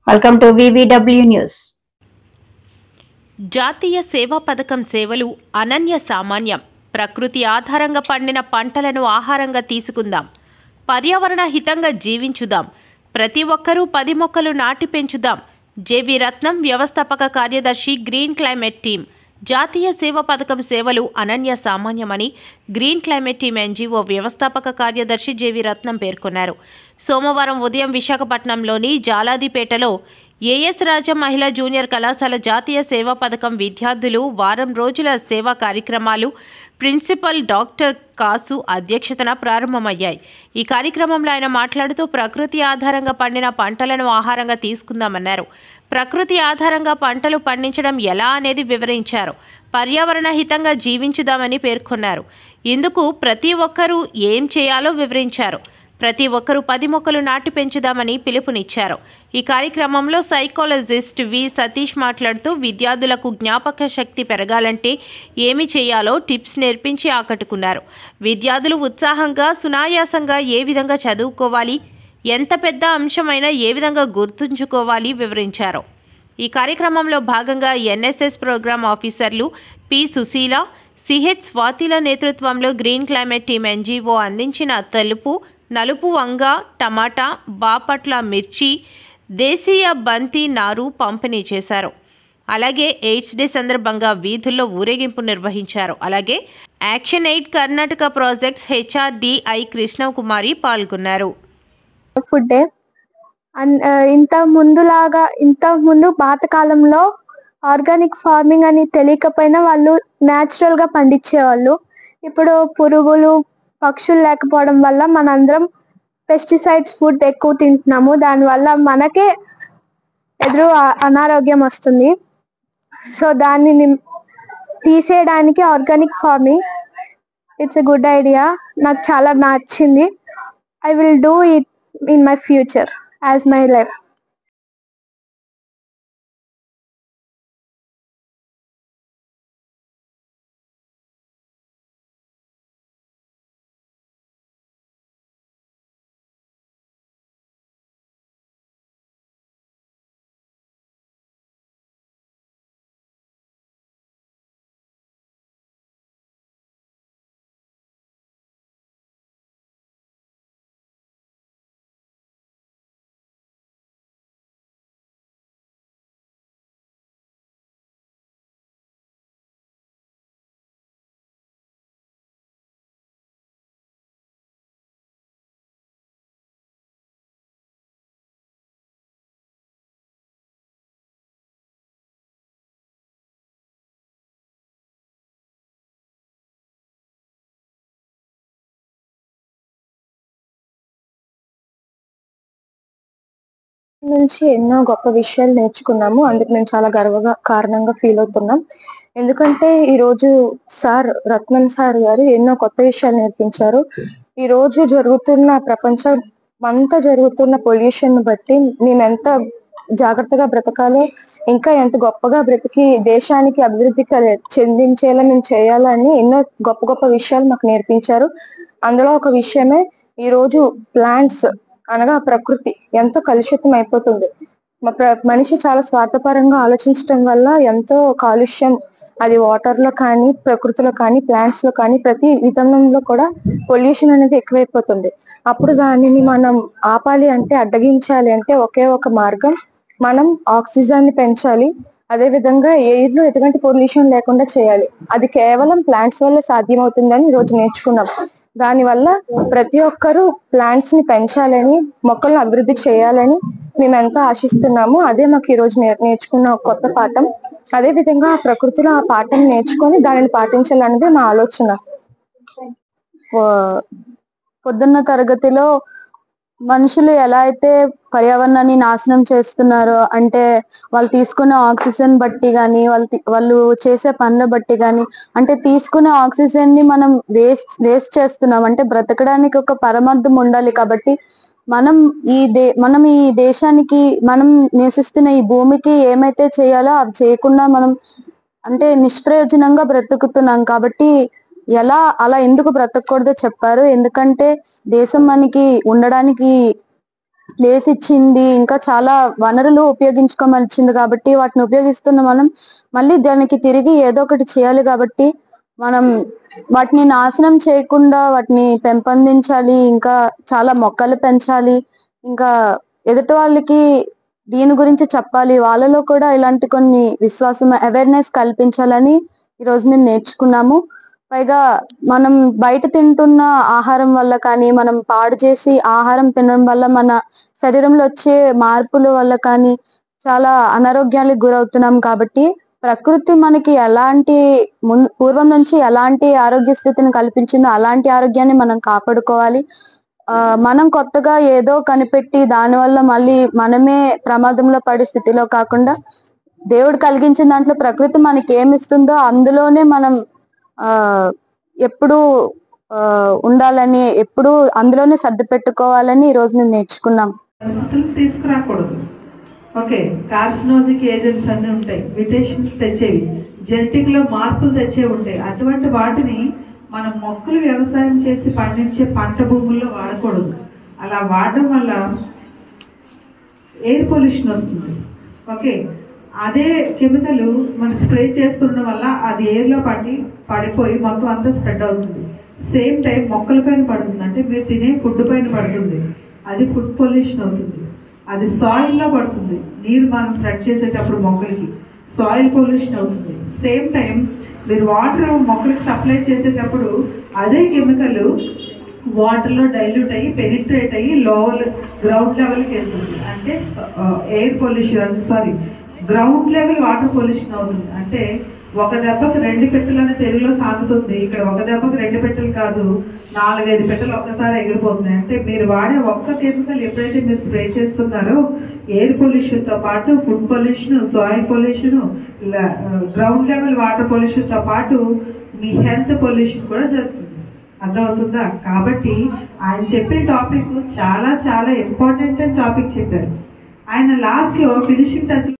Welcome to VVW news. జాతీయ సేవా పథకం సేవలు అనన్య సామాన్యం. ప్రకృతి ఆధారంగా పండిన పంటలను ఆహారంగా తీసుకుందాం. పర్యావరణ హితంగా జీవించుదాం. ప్రతి ఒక్కరూ 10 మొక్కలు నాటి పెంచుదాం. జేవి రత్నం, వ్యవస్థాపక కార్యదర్శి, గ్రీన్ క్లైమేట్ టీమ్. జాతీయ సేవా పథకం సేవలు అనన్య సామాన్యమని గ్రీన్ క్లైమేట్ టీమ్ NGO వ్యవస్థాపక కార్యదర్శి జేవి రత్నం పేర్కొన్నారు. సోమవారం ఉదయం విశాఖపట్నంలోని జాలాదిపేటలో ఏఎస్ రాజా మహిళా జూనియర్ కళాశాల జాతీయ సేవా పథకం విద్యార్థులు వారం రోజుల సేవా కార్యక్రమాలు ప్రిన్సిపల్ డాక్టర్ కాసు అధ్యక్షతన ప్రారంభమయ్యాయి. ఈ కార్యక్రమంలో ఆయన మాట్లాడుతూ ప్రకృతి ఆధారంగా పండిన పంటలను ఆహారంగా తీసుకుందామన్నారు. ప్రకృతి ఆధారంగా పంటలు పండించడం ఎలా అనేది వివరించారు. పర్యావరణ హితంగా జీవించుదామని పేర్కొన్నారు. ఇందుకు ప్రతి ఒక్కరూ ఏం చేయాలో వివరించారు. ప్రతి ఒక్కరూ 10 మొక్కలు నాటి పెంచుదామని పిలుపునిచ్చారు. ఈ కార్యక్రమంలో సైకాలజిస్ట్ వి సతీష్ మాట్లాడుతూ విద్యార్థులకు జ్ఞాపక శక్తి పెరగాలంటే ఏమి చేయాలో టిప్స్ నేర్పించి ఆకట్టుకున్నారు. విద్యార్థులు ఉత్సాహంగా, సునాయాసంగా ఏ విధంగా చదువుకోవాలి, ఎంత పెద్ద అంశమైనా ఏ విధంగా గుర్తుంచుకోవాలి వివరించారు. ఈ కార్యక్రమంలో భాగంగా NSS ప్రోగ్రాం ఆఫీసర్లు పి సుశీల, సిహెచ్ స్వాతిల నేతృత్వంలో గ్రీన్ క్లైమేట్ టీమ్ NGO అందించిన తెలుపు, నలుపు వంగ, టమాటా, బాపట్ల మిర్చి, దేశీయ బంతి నారు పంపిణీ చేశారు. అలాగే ఎయిడ్స్ డే సందర్భంగా వీధుల్లో ఊరేగింపు నిర్వహించారు. అలాగే action aid Karnataka projects HRDI Krishnakumari పాల్గొన్నారు. ఫుడ్ డే ఇంత ముందు పాతకాలంలో ఆర్గానిక్ ఫార్మింగ్ అని తెలియకపోయినా వాళ్ళు న్యాచురల్ గా పండించేవాళ్ళు. ఇప్పుడు పురుగులు, పక్షులు లేకపోవడం వల్ల మనందరం పెస్టిసైడ్స్ ఫుడ్ ఎక్కువ తింటున్నాము. దానివల్ల మనకే అనారోగ్యం వస్తుంది. సో దాన్ని తీసేయడానికి organic farming it's a good idea. నాకు చాలా నచ్చింది. I will do it in my future as my life. నుంచి ఎన్నో గొప్ప విషయాలు నేర్చుకున్నాము. అందుకు మేము చాలా కారణంగా ఫీల్ అవుతున్నాం. ఎందుకంటే ఈ రోజు రత్నం సార్ గారు ఎన్నో కొత్త విషయాలు నేర్పించారు. ఈ రోజు జరుగుతున్న ప్రపంచం అంతా జరుగుతున్న పొల్యూషన్ బట్టి మేము ఎంత జాగ్రత్తగా బ్రతకాలో, ఇంకా ఎంత గొప్పగా బ్రతికి దేశానికి అభివృద్ధి చెందించేలా మేము చేయాలని ఎన్నో గొప్ప గొప్ప విషయాలు మాకు నేర్పించారు. అందులో ఒక విషయమే ఈ రోజు ప్లాంట్స్ అనగా ప్రకృతి ఎంతో కలుషితం అయిపోతుంది. మనిషి చాలా స్వార్థపరంగా ఆలోచించడం వల్ల ఎంతో కాలుష్యం, అది వాటర్ లో కానీ, ప్రకృతిలో కానీ, ప్లాంట్స్ లో కానీ, ప్రతి విధానంలో కూడా పొల్యూషన్ అనేది ఎక్కువైపోతుంది. అప్పుడు దానిని మనం ఆపాలి అంటే, అడ్డగించాలి అంటే ఒకే ఒక మార్గం, మనం ఆక్సిజన్ ని పెంచాలి. అదే విధంగా ఎయిర్ లో ఎటువంటి పొల్యూషన్ లేకుండా చేయాలి. అది కేవలం ప్లాంట్స్ వల్ల సాధ్యమవుతుందని ఈ రోజు నేర్చుకున్నాం. దాని వల్ల ప్రతి ఒక్కరూ ప్లాంట్స్ ని పెంచాలని, మొక్కలను అభివృద్ధి చేయాలని మేము ఎంతో ఆశిస్తున్నాము. అదే మాకు ఈ రోజు నేర్చుకున్న కొత్త పాఠం. అదే విధంగా ప్రకృతిలో ఆ పాఠం నేర్చుకొని దానిని పాటించాలనేది మా ఆలోచన. పొద్దున్న తరగతిలో మనుషులు ఎలా అయితే పర్యావరణాన్ని నాశనం చేస్తున్నారో, అంటే వాళ్ళు తీసుకునే ఆక్సిజన్ బట్టి గాని, వాళ్ళు చేసే పనుల బట్టి గాని, అంటే తీసుకునే ఆక్సిజన్ ని మనం వేస్ట్ చేస్తున్నాం. అంటే బ్రతకడానికి ఒక పరమార్థం ఉండాలి. కాబట్టి మనం ఈ దేశానికి, మనం నివసిస్తున్న ఈ భూమికి ఏమైతే చేయాలో అవి చేయకుండా మనం అంటే నిష్ప్రయోజనంగా బ్రతుకుతున్నాం. కాబట్టి అలా ఎందుకు బ్రతకూడదో చెప్పారు. ఎందుకంటే దేశం మనకి ఉండడానికి ప్లేస్ ఇచ్చింది, ఇంకా చాలా వనరులు ఉపయోగించుకోమని ఇచ్చింది. కాబట్టి వాటిని ఉపయోగిస్తున్న మనం మళ్ళీ దానికి తిరిగి ఏదో ఒకటి చేయాలి. కాబట్టి మనం వాటిని నాశనం చేయకుండా వాటిని పెంపొందించాలి, ఇంకా చాలా మొక్కలు పెంచాలి, ఇంకా ఎదుటి వాళ్ళకి దీని గురించి చెప్పాలి, వాళ్ళలో కూడా ఇలాంటి కొన్ని విశ్వాసం అవేర్నెస్ కల్పించాలని ఈరోజు మేము నేర్చుకున్నాము. పైగా మనం బయట తింటున్న ఆహారం వల్ల కానీ, మనం పాడు చేసి ఆహారం తినడం వల్ల మన శరీరంలో వచ్చే మార్పుల వల్ల కానీ చాలా అనారోగ్యాలకు గురవుతున్నాం. కాబట్టి ప్రకృతి మనకి ఎలాంటి పూర్వం నుంచి ఎలాంటి ఆరోగ్య స్థితిని కల్పించిందో అలాంటి ఆరోగ్యాన్ని మనం కాపాడుకోవాలి. మనం కొత్తగా ఏదో కనిపెట్టి దానివల్ల మళ్ళీ మనమే ప్రమాదంలో పడే స్థితిలో కాకుండా, దేవుడు కలిగించిన దాంట్లో ప్రకృతి మనకి ఏమి ఇస్తుందో అందులోనే మనం ఎప్పుడు ఉండాలని, ఎప్పుడు అందులోనే సర్ది పెట్టుకోవాలని ఈరోజు మేము నేర్చుకున్నాం. తీసుకురాకూడదు. ఓకే, కార్సినోజిక్ ఏజెంట్స్ అన్ని ఉంటాయి, మ్యూటేషన్స్ తెచ్చేవి, జెనెటిక్ లో మార్పులు తెచ్చేవి ఉంటాయి. అటువంటి వాటిని మనం మొక్కలు వ్యవసాయం చేసి పండించే పంట భూముల్లో వాడకూడదు. అలా వాడడం వల్ల ఎయిర్ పొల్యూషన్ వస్తుంది. ఓకే, అదే కెమికల్ మనం స్ప్రే చేస్తుండడం వల్ల అది ఎయిర్లో పడిపోయి మొత్తం అంతా స్ప్రెడ్ అవుతుంది. సేమ్ టైం మొక్కల పైన పడుతుంది, అంటే మీరు తినే ఫుడ్ పైన పడుతుంది, అది ఫుడ్ పొల్యూషన్ అవుతుంది. అది సాయిల్లో పడుతుంది, నీరు మనం స్ప్రెడ్ చేసేటప్పుడు మొక్కలకి సాయిల్ పొల్యూషన్ అవుతుంది. సేమ్ టైం మీరు వాటర్ మొక్కలకి సప్లై చేసేటప్పుడు అదే కెమికల్ వాటర్లో డైల్యూట్ అయ్యి పెనిట్రేట్ అయ్యి గ్రౌండ్ లెవెల్కి వెళ్తుంది. అంటే air pollution, ground level water pollution అవుతుంది. అంటే ఒక దెబ్బకి 2 పెట్టెలు అని తెలుగులో సాగుతుంది. ఇక్కడ ఒక దెబ్బకి 2 పెట్టెలు కాదు, 4-5 పెట్టెలు ఒక్కసారి ఎగిరిపోతున్నాయి. అంటే మీరు వాడే ఒక్క కెమికల్ ఎప్పుడైతే మీరు స్ప్రే చేస్తున్నారో ఎయిర్ పొల్యూషన్ తో పాటు food pollution, soil pollution, ground level water pollution తో పాటు మీ హెల్త్ పొల్యూషన్ కూడా జరుగుతుంది. అర్థమవుతుందా? కాబట్టి ఆయన చెప్పిన టాపిక్ చాలా చాలా ఇంపార్టెంట్ అని టాపిక్ చెప్పారు. ఆయన లాస్ట్ లో ఫినిషింగ్ టచ్